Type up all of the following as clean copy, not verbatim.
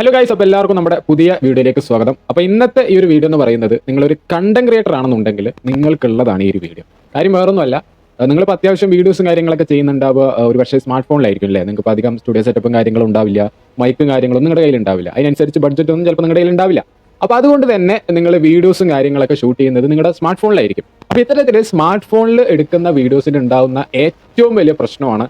Hello guys, അപ്പോൾ എല്ലാവർക്കും നമ്മുടെ പുതിയ വീഡിയോയിലേക്ക് സ്വാഗതം. അപ്പോൾ ഇന്നത്തെ ഈ ഒരു വീഡിയോ എന്ന് പറയുന്നത് നിങ്ങളൊരു കണ്ടന്റ് ക്രിയേറ്റർ ആണെന്നുണ്ടെങ്കിൽ നിങ്ങൾക്കുള്ളതാണ് ഈ ഒരു വീഡിയോ. കാര്യം വേറൊന്നുമല്ല, നിങ്ങളിപ്പോൾ അത്യാവശ്യം വീഡിയോസും കാര്യങ്ങളൊക്കെ ചെയ്യുന്നുണ്ടാവുക ഒരു പക്ഷേ സ്മാർട്ട് ഫോണിലായിരിക്കും അല്ലേ. നിങ്ങൾക്ക് അധികം സ്റ്റുഡിയോ സെറ്റപ്പും കാര്യങ്ങളും ഉണ്ടാവില്ല, മൈക്കും കാര്യങ്ങളൊന്നും നിങ്ങളുടെ കയ്യിൽ ഉണ്ടാവില്ല, അതിനനുസരിച്ച് ബഡ്ജറ്റ് ഒന്നും ചിലപ്പോൾ നിങ്ങളുടെ കയ്യിൽ ഉണ്ടാവില്ല. അപ്പോൾ അതുകൊണ്ട് തന്നെ നിങ്ങൾ വീഡിയോസും കാര്യങ്ങളൊക്കെ ഷൂട്ട് ചെയ്യുന്നത് നിങ്ങളുടെ സ്മാർട്ട് ഫോണിലായിരിക്കും. അപ്പോൾ ഇത്തരത്തിൽ സ്മാർട്ട് ഫോണിൽ എടുക്കുന്ന വീഡിയോസിന് ഉണ്ടാകുന്ന ഏറ്റവും വലിയ പ്രശ്നമാണ്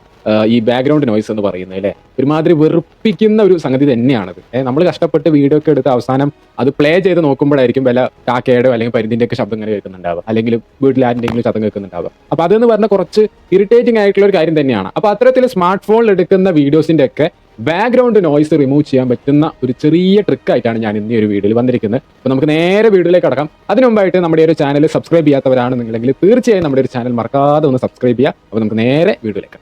ഈ ബാക്ക്ഗ്രൗണ്ട് നോയ്സ് എന്ന് പറയുന്നത് അല്ലേ. ഒരുമാതിരി വെറുപ്പിക്കുന്ന ഒരു സംഗതി തന്നെയാണത്. നമ്മൾ കഷ്ടപ്പെട്ട് വീഡിയോ ഒക്കെ എടുത്ത് അവസാനം അത് പ്ലേ ചെയ്ത് നോക്കുമ്പോഴായിരിക്കും വല്ല കാക്കയുടെയോ അല്ലെങ്കിൽ പരിന്തിൻ്റെ ഒക്കെ ശബ്ദം ഇങ്ങനെ കേൾക്കുന്നുണ്ടാവുക, അല്ലെങ്കിൽ വീട്ടിൽ ആരുടെയെങ്കിലും ശബ്ദം കേൾക്കുന്നുണ്ടാവുക. അപ്പോൾ അതെന്ന് പറഞ്ഞാൽ കുറച്ച് ഇറിറ്റേറ്റിംഗ് ആയിട്ടുള്ള ഒരു കാര്യം തന്നെയാണ്. അപ്പോൾ അത്തരത്തിൽ സ്മാർട്ട് ഫോണിൽ എടുക്കുന്ന വീഡിയോസിൻ്റെ ഒക്കെ ബാക്ക്ഗ്രൗണ്ട് നോയ്സ് റിമൂവ് ചെയ്യാൻ പറ്റുന്ന ഒരു ചെറിയ ട്രിക്കായിട്ടാണ് ഞാൻ ഇന്ന് ഈ ഒരു വീഡിയോയിൽ വന്നിരിക്കുന്നത്. അപ്പോൾ നമുക്ക് നേരെ വീഡിയോയിലേക്ക് കടക്കാം. അതിന് മുമ്പായിട്ട് നമ്മുടെ ഒരു ചാനൽ സബ്സ്ക്രൈബ് ചെയ്യാത്തവരാണ് നിങ്ങളെങ്കിൽ തീർച്ചയായും നമ്മുടെ ഒരു ചാനൽ മറക്കാതെ ഒന്ന് സബ്സ്ക്രൈബ് ചെയ്യുക. അപ്പോൾ നമുക്ക് നേരെ വീഡിയോയിലേക്ക്.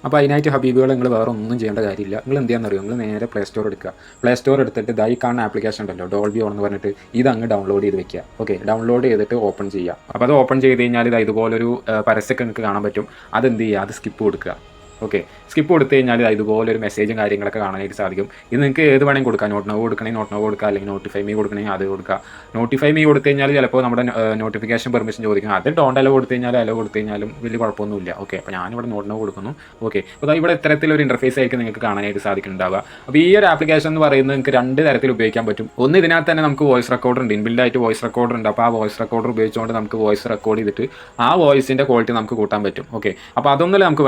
അപ്പോൾ അതിനായിട്ട് ഹബീബുകൾ നിങ്ങൾ വേറെ ഒന്നും ചെയ്യേണ്ട കാര്യമില്ല. നിങ്ങൾ എന്ത് ചെയ്യാണെന്നറിയോ, നിങ്ങൾ നേരെ പ്ലേ സ്റ്റോർ എടുക്കുക. പ്ലേ സ്റ്റോർ എടുത്തിട്ട് ഇതായി കാണുന്ന ആപ്ലിക്കേഷൻ ഉണ്ടല്ലോ, ഡോൾബി ഓൺ എന്ന് പറഞ്ഞിട്ട്, ഇത് അങ്ങ് ഡൗൺലോഡ് ചെയ്ത് വെക്കുക. ഓക്കെ, ഡൗൺലോഡ് ചെയ്തിട്ട് ഓപ്പൺ ചെയ്യുക. അപ്പോൾ അത് ഓപ്പൺ ചെയ്ത് കഴിഞ്ഞാൽ ഇത് ഇതുപോലൊരു പരസ്യമൊക്കെ നിങ്ങൾക്ക് കാണാൻ പറ്റും. അതെന്ത് ചെയ്യുക, അത് സ്കിപ്പ് കൊടുക്കുക. ഓക്കെ, സ്കിപ്പ് കൊടുത്തു കഴിഞ്ഞാൽ ഇതുപോലെ ഒരു മെസ്സേജും കാര്യങ്ങളൊക്കെ കാണാനായിട്ട് സാധിക്കും. ഇത് നിങ്ങൾക്ക് ഏത് വേണമെങ്കിൽ കൊടുക്കാം. നോട്ട് നോ കൊടുക്കണമെങ്കിൽ നോട്ട് നോ കൊടുക്കുക, അല്ലെങ്കിൽ നോട്ടിഫൈ മീ കൊടുക്കണമെങ്കിൽ അത് കൊടുക്കുക. നോട്ടിഫൈ മീ കൊടുത്തു കഴിഞ്ഞാൽ ചിലപ്പോൾ നമ്മുടെ നോട്ടിഫിക്കേഷൻ പെർമിഷൻ ചോദിക്കണം. അത് ഡോണ്ട് അലോ കൊടുത്തു കഴിഞ്ഞാൽ അലോ കൊടുത്തു കഴിഞ്ഞാലും വലിയ കുഴപ്പമൊന്നുമില്ല. ഓക്കെ, അപ്പോൾ ഞാനിവിടെ നോട്ട് നോ കൊടുക്കുന്നു. ഓക്കെ, അപ്പോൾ ഇവിടെ ഇത്തരത്തിലൊരു ഇൻ്റർഫേസ് ആയിരിക്കും നിങ്ങൾക്ക് കാണാനായിട്ട് സാധിക്കുന്നുണ്ടാവുക. അപ്പോൾ ഈ ഒരു ആപ്ലിക്കേഷൻ എന്ന് പറയുന്നത് നിങ്ങൾക്ക് രണ്ട് തരത്തിൽ ഉപയോഗിക്കാൻ പറ്റും. ഒന്ന്, ഇതിനകത്ത് തന്നെ നമുക്ക് വോയിസ് റെക്കോർഡർ ഉണ്ട്, ഇൻബിൽഡ് ആയിട്ട് വോയിസ് റെക്കോർഡർ ഉണ്ട്. അപ്പോൾ ആ വോയിസ് റെക്കോർഡർ ഉപയോഗിച്ചുകൊണ്ട് നമുക്ക് വോയിസ് റെക്കോർഡ് ചെയ്തിട്ട് ആ വോയിസിൻ്റെ ക്വാളിറ്റി നമുക്ക് കൂട്ടാൻ പറ്റും. ഓക്കെ, അപ്പോൾ അതൊന്നുമല്ല നമുക്ക്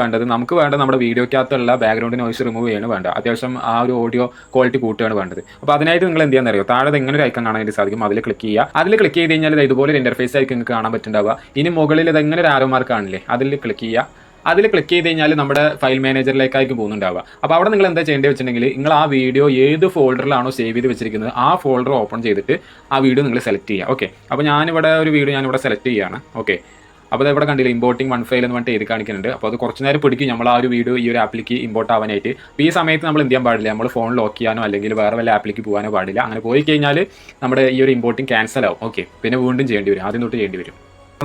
വേണ്ടത് നമ്മുടെ വീഡിയോക്കകത്തുള്ള ബാക്ക്ഗ്രൗണ്ട് നോയ്സ് റിമൂവ് ചെയ്യാണ് വേണ്ട, അത്യാവശ്യം ആ ഒരു ഓഡിയോ ക്വാളിറ്റി കൂട്ടുകയാണ് വേണ്ടത്. അപ്പോൾ അതിനായിട്ട് നിങ്ങൾ എന്ത് ചെയ്യാൻ അറിയോ, താഴെ ഇങ്ങനെ ഒരു ഐക്കൺ കാണാനായിട്ട് സാധിക്കും. അതിൽ ക്ലിക്ക് ചെയ്യുക. അതിൽ ക്ലിക്ക് ചെയ്ത് കഴിഞ്ഞാൽ ഇതുപോലെ ഒരു ഇൻ്റർഫേസ് ആയിരിക്കും നിങ്ങൾക്ക് കാണാൻ പറ്റുന്നുണ്ടാവുക. ഇനി മുകളിൽ ഇതെങ്ങനെ ഒരു ആരോ മാർക്ക് കാണില്ലേ, അതിൽ ക്ലിക്ക് ചെയ്യുക. അതിൽ ക്ലിക്ക് ചെയ്ത് കഴിഞ്ഞാൽ നമ്മുടെ ഫയൽ മാനേജറിലേക്കായിരിക്കും പോകുന്നുണ്ടാവുക. അപ്പോൾ അവിടെ നിങ്ങൾ എന്താ ചെയ്യേണ്ടത് വെച്ചിട്ടുണ്ടെങ്കിൽ, നിങ്ങൾ ആ വീഡിയോ ഏത് ഫോൾഡറിലാണോ സേവ് ചെയ്ത് വെച്ചിരിക്കുന്നത് ആ ഫോൾഡർ ഓപ്പൺ ചെയ്തിട്ട് ആ വീഡിയോ നിങ്ങൾ സെലക്ട് ചെയ്യുക. ഓക്കെ, അപ്പോൾ ഞാനിവിടെ ഒരു വീഡിയോ ഞാനിവിടെ സെലക്ട് ചെയ്യുകയാണ്. ഓക്കെ, അപ്പോൾ ഇവിടെ കണ്ടില്ല, ഇമ്പോർട്ടിംഗ് 1 ഫയൽ എന്ന് പറഞ്ഞിട്ട് എഴുതി കാണിക്കുന്നുണ്ട്. അപ്പോൾ അത് കുറച്ച് നേരം പിടിക്കും നമ്മൾ ആ ഒരു വീഡിയോ ഈ ഒരു ആപ്പിലേക്ക് ഇമ്പോർട്ട് ആവാനായിട്ട്. അപ്പോൾ ഈ സമയത്ത് നമ്മൾ എന്ത് ചെയ്യാൻ പാടില്ല, നമ്മൾ ഫോൺ ലോക്ക് ചെയ്യാനോ അല്ലെങ്കിൽ വേറെ വല്ല ആപ്പിലേക്ക് പോകാനോ പാടില്ല. അങ്ങനെ പോയി കഴിഞ്ഞാൽ നമ്മുടെ ഈ ഒരു ഇമ്പോർട്ടിംഗ് ക്യാൻസൽ ആവും. ഓക്കെ, പിന്നെ വീണ്ടും ചെയ്യേണ്ടി വരും, ആദ്യം തൊട്ട് ചെയ്യേണ്ടി വരും.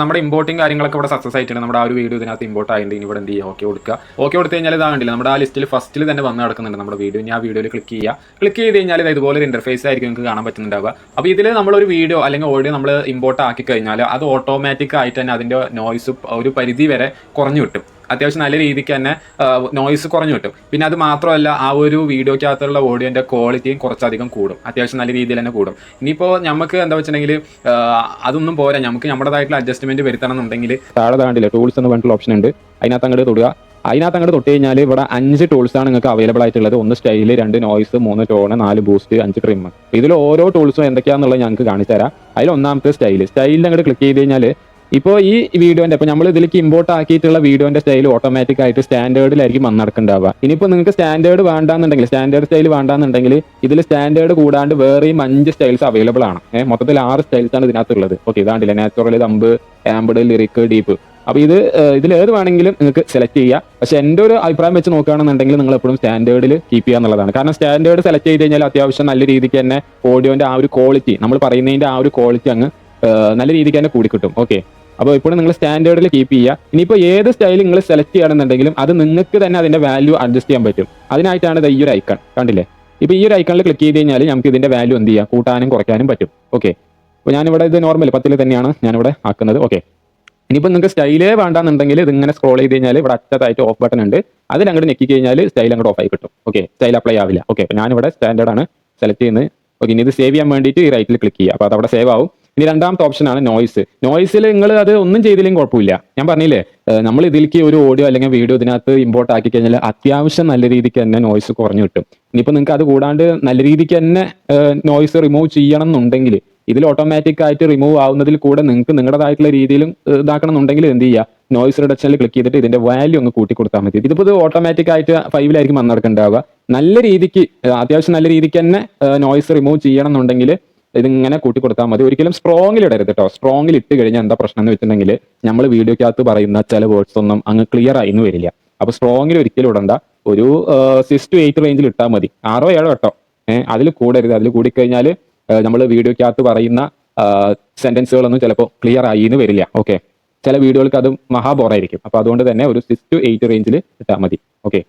നമ്മുടെ ഇമ്പോർട്ടിംഗ് കാര്യങ്ങളൊക്കെ ഇവിടെ സക്സസ് ആയിട്ടുണ്ട്. നമ്മുടെ ആ ഒരു വീഡിയോ ഇതിനകത്ത് ഇമ്പോർട്ട് ആയിട്ട് ഇവിടെ എന്ത് ചെയ്യുക, ഓക്കെ കൊടുക്കുക. ഓക്കെ കൊടുത്തു കഴിഞ്ഞാൽ ഇതാകണ്ടില്ല, നമ്മുടെ ആ ലിസ്റ്റിൽ ഫസ്റ്റിൽ തന്നെ വന്ന് നടക്കുന്നുണ്ട് നമ്മുടെ വീഡിയോ. ഇനി ആ വീഡിയോയിൽ ക്ലിക്ക് ചെയ്യുക. ക്ലിക്ക് ചെയ്ത് കഴിഞ്ഞാൽ ഇതുപോലെ ഒരു ഇൻ്റർഫേസ് ആയിരിക്കും നിങ്ങൾക്ക് കാണാൻ പറ്റുന്നുണ്ടാവുക. അപ്പോൾ ഇതിൽ നമ്മളൊരു വീഡിയോ അല്ലെങ്കിൽ ഓഡിയോ നമ്മൾ ഇമ്പോർട്ട് ആക്കി കഴിഞ്ഞാൽ അത് ഓട്ടോമാറ്റിക് ആയിട്ട് തന്നെ അതിൻ്റെ നോയ്സ് ഒരു പരിധി വരെ കുറഞ്ഞു കിട്ടും. അത്യാവശ്യം നല്ല രീതിക്ക് തന്നെ നോയ്സ് കുറഞ്ഞു കിട്ടും. പിന്നെ അത് മാത്രമല്ല, ആ ഒരു വീഡിയോക്കകത്തുള്ള ഓഡിയോൻ്റെ ക്വാളിറ്റിയും കുറച്ചധികം കൂടും, അത്യാവശ്യം നല്ല രീതിയിൽ തന്നെ കൂടും. ഇനിയിപ്പോൾ നമുക്ക് എന്താ വെച്ചിട്ടുണ്ടെങ്കിൽ അതൊന്നും പോരാ, നമുക്ക് നമ്മുടേതായിട്ടുള്ള അഡ്ജസ്റ്റ്മെൻറ്റ് വരുത്തണം എന്നുണ്ടെങ്കിൽ താഴെ താണ്ടില്ല ടൂൾസ് എന്ന് പറഞ്ഞിട്ടുള്ള ഓപ്ഷൻ ഉണ്ട്, അതിനകത്ത് അങ്ങോട്ട് തൊടുക. അതിനകത്ത് അങ്ങോട്ട് തൊട്ട് കഴിഞ്ഞാൽ ഇവിടെ 5 ടൂൾസാണ് നിങ്ങൾക്ക് അവൈലബിൾ ആയിട്ടുള്ളത്. 1 style, 2 noise, 3 tone, 4 boost, 5 trim. ഇതിൽ ഓരോ ടൂൾസും എന്തൊക്കെയാണെന്നുള്ളത് ഞങ്ങൾക്ക് കാണിച്ചു തരാം. അതിൽ ഒന്നാമത്തെ സ്റ്റൈലിൽ അങ്ങോട്ട് ക്ലിക്ക് ചെയ്ത് കഴിഞ്ഞാൽ ഇപ്പോൾ ഈ വീഡിയോന്റെ ഇപ്പോൾ നമ്മൾ ഇതിലേക്ക് ഇമ്പോർട്ട് ആക്കിയിട്ടുള്ള വീഡിയോന്റെ സ്റ്റൈൽ ഓട്ടോമാറ്റിക് ആയിട്ട് സ്റ്റാൻഡേർഡിലായിരിക്കും വന്ന് നടക്കുന്നുണ്ടാവുക. ഇനിയിപ്പോൾ നിങ്ങൾക്ക് സ്റ്റാൻഡേർഡ് വേണ്ടാന്നുണ്ടെങ്കിൽ, സ്റ്റാൻഡേർഡ് സ്റ്റൈൽ വേണ്ടാന്നുണ്ടെങ്കിൽ ഇതിൽ സ്റ്റാൻഡേർഡ് കൂടാണ്ട് വേറെയും 5 സ്റ്റൈൽസ് അവൈലബിൾ ആണ്. മൊത്തത്തിൽ 6 സ്റ്റൈൽസ് ആണ് ഇതിനകത്തുള്ളത്. ഓക്കെ, ഇതാണ്ടില്ല, നാച്ചുറൽ, തമ്പ്, ആംബിഡ്, ലിറിക്, ഡീപ്പ്. അപ്പോൾ ഇതിൽ ഏത് വേണമെങ്കിലും നിങ്ങൾക്ക് സെലക്ട് ചെയ്യുക. പക്ഷേ എൻ്റെ ഒരു അഭിപ്രായം വെച്ച് നോക്കുകയാണെന്നുണ്ടെങ്കിൽ നിങ്ങൾ എപ്പോഴും സ്റ്റാൻഡേർഡിൽ കീപ്പ് ചെയ്യുക എന്നുള്ളതാണ്. കാരണം സ്റ്റാൻഡേർഡ് സെലക്ട് ചെയ്ത് കഴിഞ്ഞാൽ അത്യാവശ്യം നല്ല രീതിക്ക് തന്നെ ഓഡിയോന്റെ ആ ഒരു ക്വാളിറ്റി, നമ്മൾ പറയുന്നതിന്റെ ആ ഒരു ക്വാളിറ്റി അങ്ങ് നല്ല രീതിക്ക് തന്നെ കൂടി കിട്ടും. ഓക്കെ, അപ്പോൾ ഇപ്പോഴും നിങ്ങൾ സ്റ്റാൻഡേർഡിൽ കീപ്പ് ചെയ്യുക. ഇനിയിപ്പോൾ ഏത് സ്റ്റൈൽ നിങ്ങൾ സെലക്ട് ചെയ്യുകയാണെന്നുണ്ടെങ്കിലും അത് നിങ്ങൾക്ക് തന്നെ അതിന്റെ വാല്യൂ അഡ്ജസ്റ്റ് ചെയ്യാൻ പറ്റും. അതിനായിട്ടാണ് ഈ ഒരു ഐക്കൺ കണ്ടില്ലേ. ഇപ്പോൾ ഈ ഒരു ഐക്കണിൽ ക്ലിക്ക് ചെയ്ത് കഴിഞ്ഞാൽ നമുക്ക് ഇതിന്റെ വാല്യൂ എന്ത് ചെയ്യാം, കൂട്ടാനും കുറയ്ക്കാനും പറ്റും. ഓക്കെ, അപ്പോൾ ഞാനിവിടെ ഇത് നോർമൽ 10 തന്നെയാണ് ഞാനിവിടെ ആക്കുന്നത്. ഓക്കെ, ഇനിയിപ്പോൾ നിങ്ങൾക്ക് സ്റ്റൈലേ വേണ്ടാന്നുണ്ടെങ്കിൽ ഇതിങ്ങനെ സ്ക്രോൾ ചെയ്ത് കഴിഞ്ഞാൽ ഇവിടെ അറ്റത്തായിട്ട് ഓഫ് ബട്ടൺ ഉണ്ട്, അതിൽ അങ്ങോട്ട് ഞെക്കി കഴിഞ്ഞാൽ സ്റ്റൈൽ അങ്ങോട്ട് ഓഫ് ആയി കിട്ടും. ഓക്കെ, സ്റ്റൈൽ അപ്ലൈ ആവില്ല. ഓക്കെ, അപ്പോൾ ഞാനിവിടെ സ്റ്റാൻഡേർഡ് ആണ് സെലക്ട് ചെയ്യുന്നത്. ഓക്കെ, ഇനി ഇത് സേവ് ചെയ്യാൻ വേണ്ടിയിട്ട് ഈ റൈറ്റിൽ ക്ലിക്ക് ചെയ്യുക. അപ്പോൾ അതവിടെ സേവ് ആവും. ഇനി രണ്ടാമത്തെ ഓപ്ഷനാണ് നോയ്സ്. നോയ്സിൽ നിങ്ങൾ അത് ഒന്നും ചെയ്തില്ലെങ്കിൽ കുഴപ്പമില്ല. ഞാൻ പറഞ്ഞില്ലേ, നമ്മൾ ഇതിലേക്ക് ഒരു ഓഡിയോ അല്ലെങ്കിൽ വീഡിയോ ഇതിനകത്ത് ഇമ്പോർട്ട് ആക്കി കഴിഞ്ഞാൽ അത്യാവശ്യം നല്ല രീതിക്ക് തന്നെ നോയ്സ് കുറഞ്ഞു കിട്ടും. ഇനിയിപ്പോൾ നിങ്ങൾക്ക് അത് കൂടാണ്ട് നല്ല രീതിക്ക് തന്നെ നോയ്സ് റിമൂവ് ചെയ്യണം എന്നുണ്ടെങ്കിൽ ഇതിൽ ഓട്ടോമാറ്റിക് ആയിട്ട് റിമൂവ് ആവുന്നതിൽ കൂടെ നിങ്ങൾക്ക് നിങ്ങളുടേതായിട്ടുള്ള രീതിയിലും ഇതാക്കണം എന്നുണ്ടെങ്കിൽ എന്ത് ചെയ്യുക, നോയ്സ് റിഡക്ഷനിൽ ക്ലിക്ക് ചെയ്തിട്ട് ഇതിന്റെ വാല്യൂ ഒന്ന് കൂട്ടി കൊടുത്താൽ മതി. ഇതിപ്പോൾ ഇത് ഓട്ടോമാറ്റിക് ആയിട്ട് 5 വന്ന് നടക്കുന്നുണ്ടാവുക. നല്ല രീതിക്ക് അത്യാവശ്യം നല്ല രീതിക്ക് തന്നെ നോയ്സ് റിമൂവ് ചെയ്യണം എന്നുണ്ടെങ്കിൽ ഇതിങ്ങനെ കൂട്ടി കൊടുത്താൽ മതി. ഒരിക്കലും സ്ട്രോങ്ങിൽ ഇടരുത് കേട്ടോ. സ്ട്രോങ്ങിൽ ഇട്ട് കഴിഞ്ഞാൽ എന്താ പ്രശ്നം എന്ന് വെച്ചിട്ടുണ്ടെങ്കിൽ നമ്മൾ വീഡിയോക്കകത്ത് പറയുന്ന ചില വേർഡ്സ് ഒന്നും അങ്ങ് ക്ലിയർ ആയിന്ന് വരില്ല. അപ്പോൾ സ്ട്രോങ്ങിൽ ഒരിക്കലും ഇടണ്ട. ഒരു 6 to 8 റേഞ്ചിൽ ഇട്ടാൽ മതി. 6 7 കേട്ടോ, അതിൽ കൂടരുത്. അതിൽ കൂടിക്കഴിഞ്ഞാൽ നമ്മൾ വീഡിയോക്കകത്ത് പറയുന്ന സെന്റൻസുകളൊന്നും ചിലപ്പോൾ ക്ലിയർ ആയിന്ന് വരില്ല. ഓക്കെ, ചില വീഡിയോകൾക്ക് അത് മഹാബോറായിരിക്കും. അപ്പോൾ അതുകൊണ്ട് തന്നെ ഒരു 6 to 8 റേഞ്ചിൽ ഇട്ടാൽ മതി. ഓക്കെ,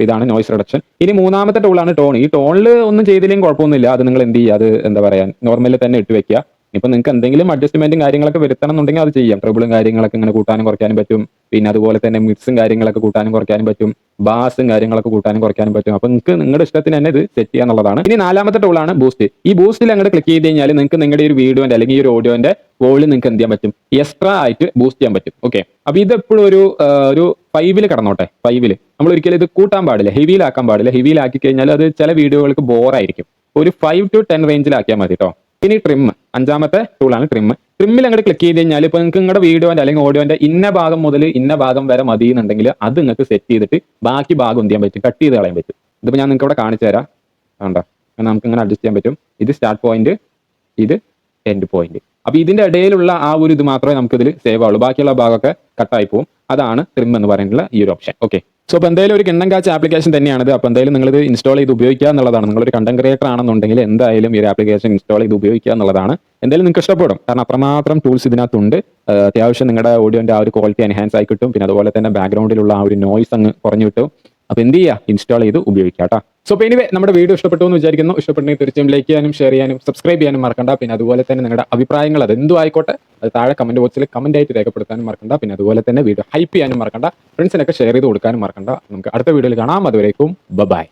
ഇതാണ് നോയ്സ് റിഡക്ഷൻ. ഇനി മൂന്നാമത്തെ ടൂളാണ് ടോൺ. ഈ ടോണിൽ ഒന്നും ചെയ്തില്ലെങ്കിൽ കുഴപ്പമൊന്നുമില്ല. അത് നിങ്ങൾ എന്ത് ചെയ്യുക, അത് എന്താ പറയാ നോർമലിൽ തന്നെ ഇട്ട് വെക്കുക. ഇപ്പൊ നിങ്ങൾക്ക് എന്തെങ്കിലും അഡ്ജസ്റ്റ്മെന്റും കാര്യങ്ങളൊക്കെ വരുത്തണം എന്നുണ്ടെങ്കിൽ അത് ചെയ്യാം. ട്രബിളും കാര്യങ്ങളൊക്കെ ഇങ്ങനെ കൂട്ടാനും കുറയ്ക്കാനും പറ്റും. പിന്നെ അതുപോലെ തന്നെ മിക്സും കാര്യങ്ങളൊക്കെ കൂട്ടാനും കുറയ്ക്കാനും പറ്റും. ബാസും കാര്യങ്ങളൊക്കെ കൂട്ടാനും കുറയ്ക്കാനും പറ്റും. അപ്പൊ നിങ്ങൾക്ക് നിങ്ങളുടെ ഇഷ്ടത്തിന് തന്നെ ഇത് സെറ്റ് ചെയ്യുക എന്നുള്ളതാണ്. ഇനി നാലാമത്തെ ടൂളാണ് ബൂസ്റ്റ്. ഈ ബൂസ്റ്റിൽ അങ്ങോട്ട് ക്ലിക്ക് ചെയ്ത് കഴിഞ്ഞാൽ നിങ്ങൾക്ക് നിങ്ങളുടെ ഒരു വീഡിയോന്റെ അല്ലെങ്കിൽ ഈ ഒരു ഓഡിയോന്റെ വോളിയം നിങ്ങൾക്ക് എന്ത് ചെയ്യാൻ പറ്റും, എക്സ്ട്രാ ആയിട്ട് ബൂസ്റ്റ് ചെയ്യാൻ പറ്റും. ഓക്കെ, അപ്പൊ ഇത് എപ്പോഴും ഒരു 5-ൽ കിടന്നോട്ടെ. 5-ൽ നമ്മൾ ഒരിക്കലും ഇത് കൂട്ടാൻ പാടില്ല, ഹെവിയിലാക്കാൻ പാടില്ല. ഹെവിയിലാക്കി കഴിഞ്ഞാൽ അത് ചില വീഡിയോകൾക്ക് ബോറായിരിക്കും. ഒരു 5 to 10 റേഞ്ചിലാക്കിയാൽ മതി കേട്ടോ. ഇനി ട്രിം, അഞ്ചാമത്തെ ടൂളാണ് ട്രിം. ട്രിമ്മിൽ അങ്ങോട്ട് ക്ലിക്ക് ചെയ്ത് കഴിഞ്ഞാൽ ഇപ്പൊ നിങ്ങൾക്ക് നിങ്ങളുടെ വീഡിയോന്റെ അല്ലെങ്കിൽ ഓഡിയോന്റെ ഇന്ന ഭാഗം മുതൽ ഇന്ന ഭാഗം വരെ മതി എന്നുണ്ടെങ്കിൽ അത് നിങ്ങൾക്ക് സെറ്റ് ചെയ്തിട്ട് ബാക്കി ഭാഗം എന്ത് ചെയ്യാൻ പറ്റും, കട്ട് ചെയ്ത് കളയാൻ പറ്റും. ഇതിപ്പോൾ ഞാൻ നിങ്ങൾക്ക് ഇവിടെ കാണിച്ചു തരാം. വേണ്ട, നമുക്ക് ഇങ്ങനെ അഡ്ജസ്റ്റ് ചെയ്യാൻ പറ്റും. ഇത് സ്റ്റാർട്ട് പോയിന്റ്, ഇത് എൻഡ് പോയിന്റ്. അപ്പൊ ഇതിന്റെ ഇടയിലുള്ള ആ ഒരു ഇത് മാത്രമേ നമുക്ക് ഇതിൽ സേവ് ആവുള്ളൂ. ബാക്കിയുള്ള ഭാഗമൊക്കെ കട്ടായി പോകും. അതാണ് ട്രിം എന്ന് പറയുന്നുള്ള ഈ ഒരു ഓപ്ഷൻ. ഓക്കെ, സോ അപ്പോൾ എന്തായാലും ഒരു കിണ്ണം കാച്ച ആപ്ലിക്കേഷൻ തന്നെയാണിത്. അപ്പോൾ എന്തായാലും നിങ്ങളിത് ഇൻസ്റ്റാൾ ചെയ്ത് ഉപയോഗിക്കുക എന്നുള്ളതാണ്. നിങ്ങളൊരു കണ്ടന്റ് ക്രിയേറ്റർ ആണെന്നുണ്ടെങ്കിൽ എന്തായാലും ഈ ഒരു ആപ്ലിക്കേഷൻ ഇൻസ്റ്റാൾ ചെയ്ത് ഉപയോഗിക്കുക എന്നുള്ളതാണ്. എന്തായാലും നിങ്ങൾക്ക് ഇഷ്ടപ്പെടും. കാരണം അത്രമാത്രം ടൂൾസ് ഇതിനകത്തുണ്ട്. അത്യാവശ്യം നിങ്ങളുടെ ഓഡിയോന്റെ ആ ഒരു ക്വാളിറ്റി എൻഹാൻസ് ആയി കിട്ടും. പിന്നെ അതുപോലെ തന്നെ ബാക്ക്ഗ്രൗണ്ടിലുള്ള ആ ഒരു നോയ്സ് അങ്ങ് കുറഞ്ഞു കിട്ടും. അപ്പോൾ എന്ത് ചെയ്യുക, ഇൻസ്റ്റാൾ ചെയ്ത് ഉപയോഗിക്കുക കേട്ടോ. സോ അപ്പോൾ എനിവേ നമ്മുടെ വീഡിയോ ഇഷ്ടപ്പെട്ടു എന്ന് വിചാരിക്കുന്നു. ഇഷ്ടപ്പെട്ടെങ്കിൽ തീർച്ചയായും ലൈക്ക് ചെയ്യാനും ഷെയർ ചെയ്യാനും സബ്സ്ക്രൈബ് ചെയ്യാനും മറക്കണ്ട. പിന്നെ അതുപോലെ തന്നെ നിങ്ങളുടെ അഭിപ്രായങ്ങൾ അത് എന്തും ആയിക്കോട്ടെ അത് താഴെ കമന്റ് ബോക്സിൽ കമന്റ് ആയിട്ട് രേഖപ്പെടുത്താനും മറക്കണ്ട. പിന്നെ അതുപോലെ തന്നെ വീഡിയോ ഹൈപ്പ് ചെയ്യാനും മറക്കണ്ട. ഫ്രണ്ട്സിനൊക്കെ ഷെയർ ചെയ്ത് കൊടുക്കാനും മറക്കണ്ട. നമുക്ക് അടുത്ത വീഡിയോയിൽ കാണാം. അതുവരേക്കും ബൈ.